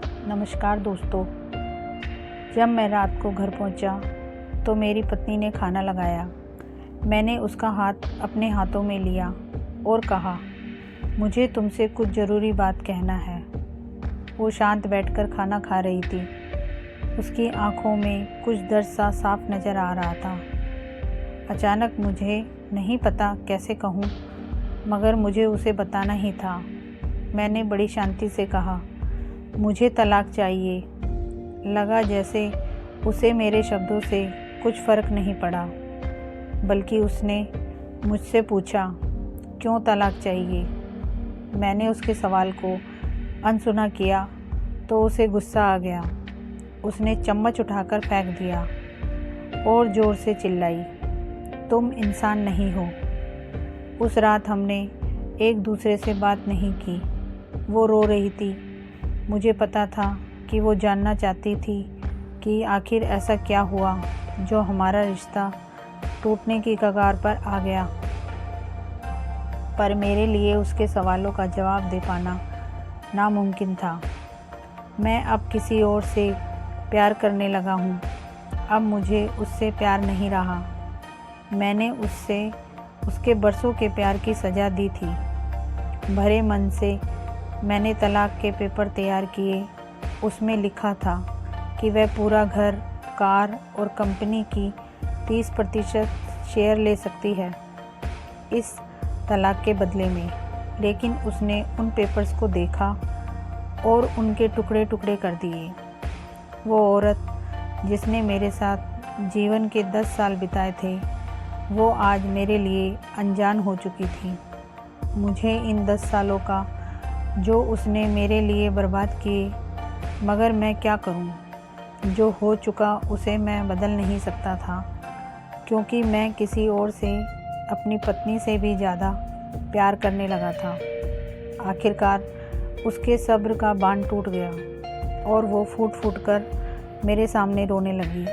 नमस्कार दोस्तों। जब मैं रात को घर पहुंचा तो मेरी पत्नी ने खाना लगाया। मैंने उसका हाथ अपने हाथों में लिया और कहा, मुझे तुमसे कुछ ज़रूरी बात कहना है। वो शांत बैठकर खाना खा रही थी। उसकी आंखों में कुछ दर्द सा साफ नज़र आ रहा था। अचानक मुझे नहीं पता कैसे कहूँ, मगर मुझे उसे बताना ही था। मैंने बड़ी शांति से कहा, मुझे तलाक चाहिए। लगा जैसे उसे मेरे शब्दों से कुछ फ़र्क नहीं पड़ा, बल्कि उसने मुझसे पूछा, क्यों तलाक चाहिए। मैंने उसके सवाल को अनसुना किया तो उसे गुस्सा आ गया। उसने चम्मच उठाकर फेंक दिया और ज़ोर से चिल्लाई, तुम इंसान नहीं हो। उस रात हमने एक दूसरे से बात नहीं की। वो रो रही थी। मुझे पता था कि वो जानना चाहती थी कि आखिर ऐसा क्या हुआ जो हमारा रिश्ता टूटने की कगार पर आ गया। पर मेरे लिए उसके सवालों का जवाब दे पाना नामुमकिन था। मैं अब किसी और से प्यार करने लगा हूँ। अब मुझे उससे प्यार नहीं रहा। मैंने उससे उसके बरसों के प्यार की सज़ा दी थी। भरे मन से मैंने तलाक के पेपर तैयार किए। उसमें लिखा था कि वह पूरा घर, कार और कंपनी की 30% शेयर ले सकती है इस तलाक के बदले में। लेकिन उसने उन पेपर्स को देखा और उनके टुकड़े टुकड़े कर दिए। वो औरत जिसने मेरे साथ जीवन के 10 साल बिताए थे, वो आज मेरे लिए अनजान हो चुकी थी। मुझे इन 10 सालों का जो उसने मेरे लिए बर्बाद किए, मगर मैं क्या करूं। जो हो चुका उसे मैं बदल नहीं सकता था, क्योंकि मैं किसी और से, अपनी पत्नी से भी ज़्यादा प्यार करने लगा था। आखिरकार उसके सब्र का बांध टूट गया और वो फूट फूट कर मेरे सामने रोने लगी।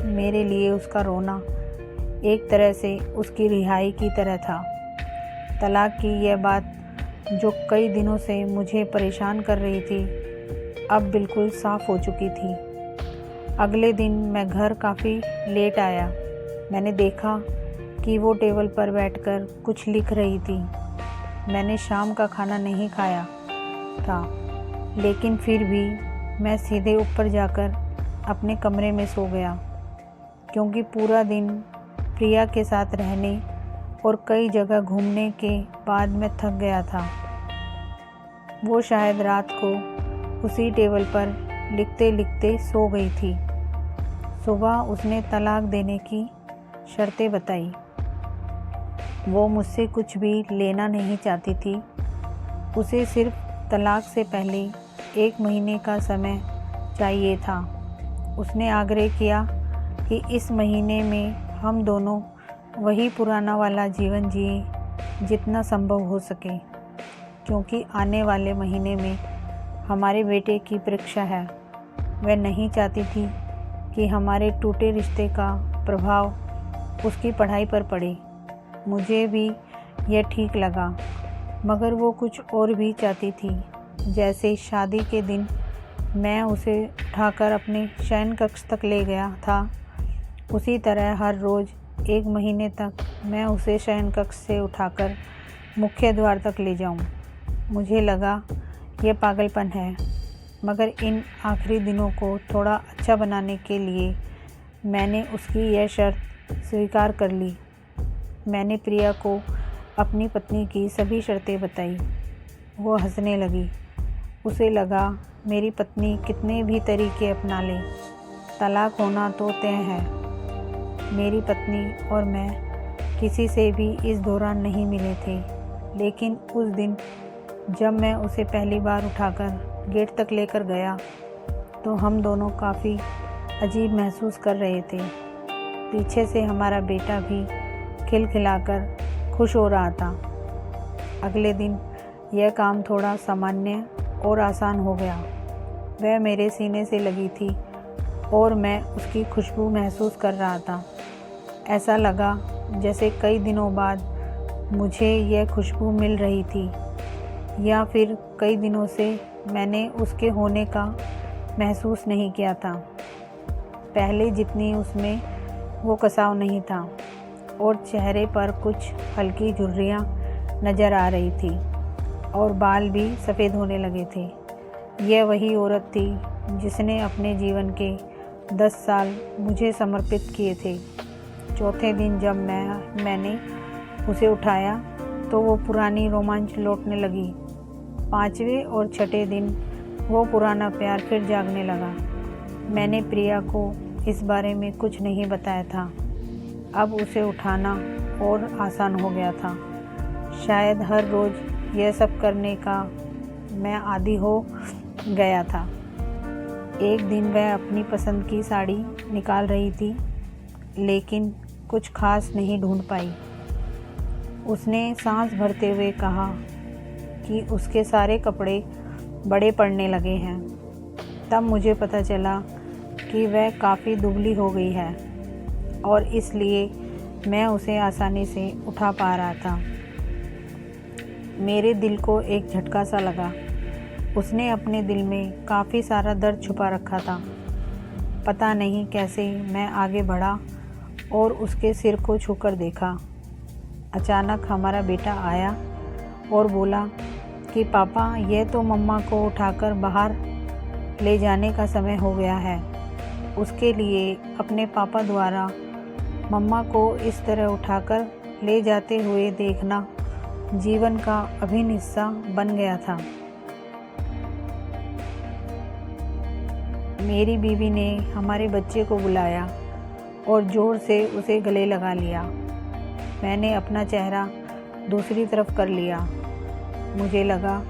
मेरे लिए उसका रोना एक तरह से उसकी रिहाई की तरह था। तलाक की यह बात जो कई दिनों से मुझे परेशान कर रही थी, अब बिल्कुल साफ़ हो चुकी थी। अगले दिन मैं घर काफ़ी लेट आया। मैंने देखा कि वो टेबल पर बैठकर कुछ लिख रही थी। मैंने शाम का खाना नहीं खाया था, लेकिन फिर भी मैं सीधे ऊपर जाकर अपने कमरे में सो गया, क्योंकि पूरा दिन प्रिया के साथ रहने और कई जगह घूमने के बाद मैं थक गया था। वो शायद रात को उसी टेबल पर लिखते लिखते सो गई थी। सुबह उसने तलाक देने की शर्तें बताई। वो मुझसे कुछ भी लेना नहीं चाहती थी। उसे सिर्फ तलाक से पहले 1 महीने का समय चाहिए था। उसने आग्रह किया कि इस महीने में हम दोनों वही पुराना वाला जीवन जिए जितना संभव हो सके, क्योंकि आने वाले महीने में हमारे बेटे की परीक्षा है। वह नहीं चाहती थी कि हमारे टूटे रिश्ते का प्रभाव उसकी पढ़ाई पर पड़े। मुझे भी यह ठीक लगा, मगर वो कुछ और भी चाहती थी। जैसे शादी के दिन मैं उसे उठाकर अपने शयन कक्ष तक ले गया था, उसी तरह हर रोज़ 1 महीने तक मैं उसे शयन कक्ष से उठाकर मुख्य द्वार तक ले जाऊं। मुझे लगा यह पागलपन है, मगर इन आखिरी दिनों को थोड़ा अच्छा बनाने के लिए मैंने उसकी यह शर्त स्वीकार कर ली। मैंने प्रिया को अपनी पत्नी की सभी शर्तें बताई। वो हंसने लगी। उसे लगा मेरी पत्नी कितने भी तरीके अपना ले, तलाक होना तो तय है। मेरी पत्नी और मैं किसी से भी इस दौरान नहीं मिले थे, लेकिन उस दिन जब मैं उसे पहली बार उठाकर गेट तक लेकर गया तो हम दोनों काफ़ी अजीब महसूस कर रहे थे। पीछे से हमारा बेटा भी खिलखिलाकर खुश हो रहा था। अगले दिन यह काम थोड़ा सामान्य और आसान हो गया। वह मेरे सीने से लगी थी और मैं उसकी खुशबू महसूस कर रहा था। ऐसा लगा जैसे कई दिनों बाद मुझे यह खुशबू मिल रही थी, या फिर कई दिनों से मैंने उसके होने का महसूस नहीं किया था। पहले जितनी उसमें वो कसाव नहीं था और चेहरे पर कुछ हल्की झुर्रियाँ नज़र आ रही थी और बाल भी सफ़ेद होने लगे थे। यह वही औरत थी जिसने अपने जीवन के 10 साल मुझे समर्पित किए थे। चौथे दिन जब मैंने उसे उठाया तो वो पुरानी रोमांच लौटने लगी। 5वें और 6ठे दिन वो पुराना प्यार फिर जागने लगा। मैंने प्रिया को इस बारे में कुछ नहीं बताया था। अब उसे उठाना और आसान हो गया था। शायद हर रोज़ यह सब करने का मैं आदी हो गया था। एक दिन वह अपनी पसंद की साड़ी निकाल रही थी, लेकिन कुछ खास नहीं ढूंढ पाई। उसने सांस भरते हुए कहा कि उसके सारे कपड़े बड़े पड़ने लगे हैं। तब मुझे पता चला कि वह काफ़ी दुबली हो गई है और इसलिए मैं उसे आसानी से उठा पा रहा था। मेरे दिल को एक झटका सा लगा। उसने अपने दिल में काफ़ी सारा दर्द छुपा रखा था। पता नहीं कैसे मैं आगे बढ़ा और उसके सिर को छूकर देखा। अचानक हमारा बेटा आया और बोला कि पापा, यह तो मम्मा को उठाकर बाहर ले जाने का समय हो गया है। उसके लिए अपने पापा द्वारा मम्मा को इस तरह उठाकर ले जाते हुए देखना जीवन का अभिन्न हिस्सा बन गया था। मेरी बीवी ने हमारे बच्चे को बुलाया और ज़ोर से उसे गले लगा लिया। मैंने अपना चेहरा दूसरी तरफ कर लिया। मुझे लगा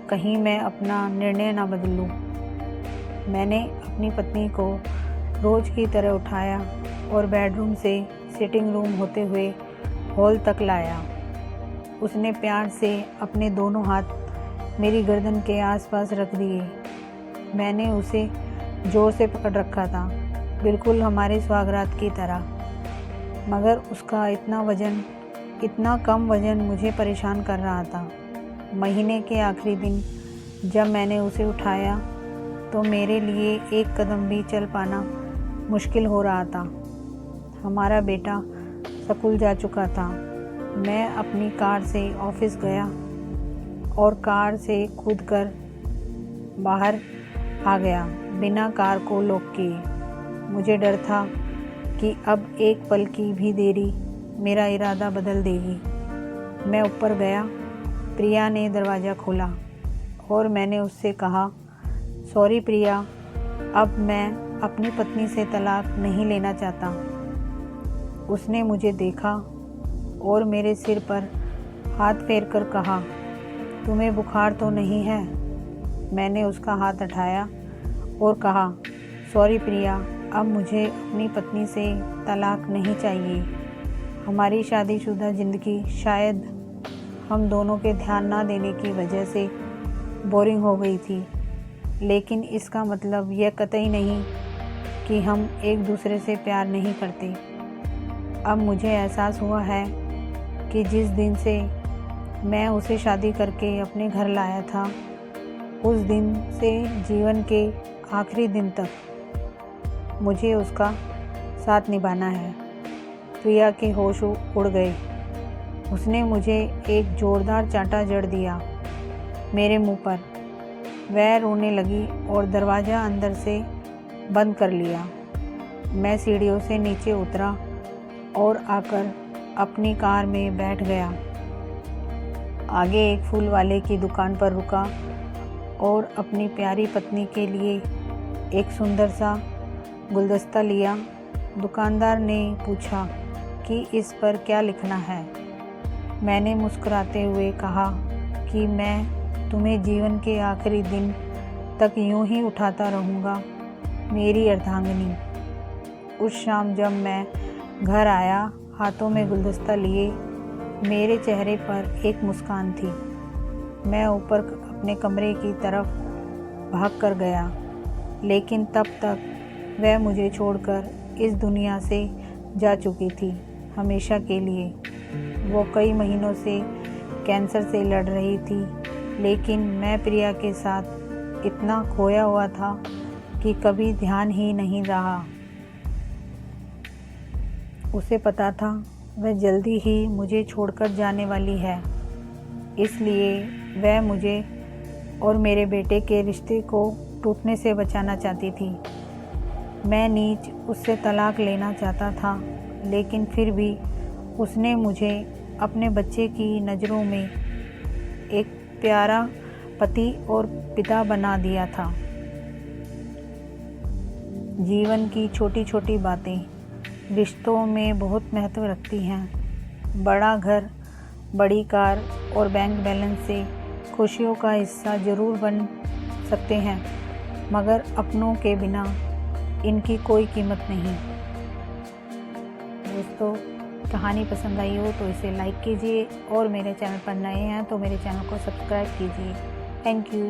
कहीं मैं अपना निर्णय ना बदल लूँ। मैंने अपनी पत्नी को रोज़ की तरह उठाया और बेडरूम से सिटिंग रूम होते हुए हॉल तक लाया। उसने प्यार से अपने दोनों हाथ मेरी गर्दन के आसपास रख दिए। मैंने उसे ज़ोर से पकड़ रखा था, बिल्कुल हमारे स्वागरात की तरह। मगर उसका इतना कम वज़न मुझे परेशान कर रहा था। महीने के आखिरी दिन जब मैंने उसे उठाया तो मेरे लिए एक कदम भी चल पाना मुश्किल हो रहा था। हमारा बेटा स्कूल जा चुका था। मैं अपनी कार से ऑफिस गया और कार से कूदकर बाहर आ गया बिना कार को लॉक किए। मुझे डर था कि अब एक पल की भी देरी मेरा इरादा बदल देगी। मैं ऊपर गया। प्रिया ने दरवाज़ा खोला और मैंने उससे कहा, सॉरी प्रिया, अब मैं अपनी पत्नी से तलाक नहीं लेना चाहता। उसने मुझे देखा और मेरे सिर पर हाथ फेर कर कहा, तुम्हें बुखार तो नहीं है? मैंने उसका हाथ उठाया और कहा, सॉरी प्रिया, अब मुझे अपनी पत्नी से तलाक नहीं चाहिए। हमारी शादीशुदा ज़िंदगी शायद हम दोनों के ध्यान ना देने की वजह से बोरिंग हो गई थी, लेकिन इसका मतलब यह कतई नहीं कि हम एक दूसरे से प्यार नहीं करते। अब मुझे एहसास हुआ है कि जिस दिन से मैं उसे शादी करके अपने घर लाया था, उस दिन से जीवन के आखिरी दिन तक मुझे उसका साथ निभाना है। प्रिया के होश उड़ गए। उसने मुझे एक ज़ोरदार चांटा जड़ दिया मेरे मुंह पर। वह रोने लगी और दरवाज़ा अंदर से बंद कर लिया। मैं सीढ़ियों से नीचे उतरा और आकर अपनी कार में बैठ गया। आगे एक फूल वाले की दुकान पर रुका और अपनी प्यारी पत्नी के लिए एक सुंदर सा गुलदस्ता लिया। दुकानदार ने पूछा कि इस पर क्या लिखना है। मैंने मुस्कुराते हुए कहा कि मैं तुम्हें जीवन के आखिरी दिन तक यूं ही उठाता रहूँगा, मेरी अर्धांगिनी। उस शाम जब मैं घर आया, हाथों में गुलदस्ता लिए, मेरे चेहरे पर एक मुस्कान थी। मैं ऊपर अपने कमरे की तरफ भाग कर गया, लेकिन तब तक वह मुझे छोड़कर इस दुनिया से जा चुकी थी, हमेशा के लिए। वो कई महीनों से कैंसर से लड़ रही थी, लेकिन मैं प्रिया के साथ इतना खोया हुआ था कि कभी ध्यान ही नहीं रहा। उसे पता था वह जल्दी ही मुझे छोड़कर जाने वाली है, इसलिए वह मुझे और मेरे बेटे के रिश्ते को टूटने से बचाना चाहती थी। मैं नीच उससे तलाक लेना चाहता था, लेकिन फिर भी उसने मुझे अपने बच्चे की नज़रों में एक प्यारा पति और पिता बना दिया था। जीवन की छोटी छोटी बातें रिश्तों में बहुत महत्व रखती हैं। बड़ा घर, बड़ी कार और बैंक बैलेंस से खुशियों का हिस्सा ज़रूर बन सकते हैं, मगर अपनों के बिना इनकी कोई कीमत नहीं। दोस्तों, कहानी पसंद आई हो तो इसे लाइक कीजिए और मेरे चैनल पर नए हैं तो मेरे चैनल को सब्सक्राइब कीजिए। Thank you.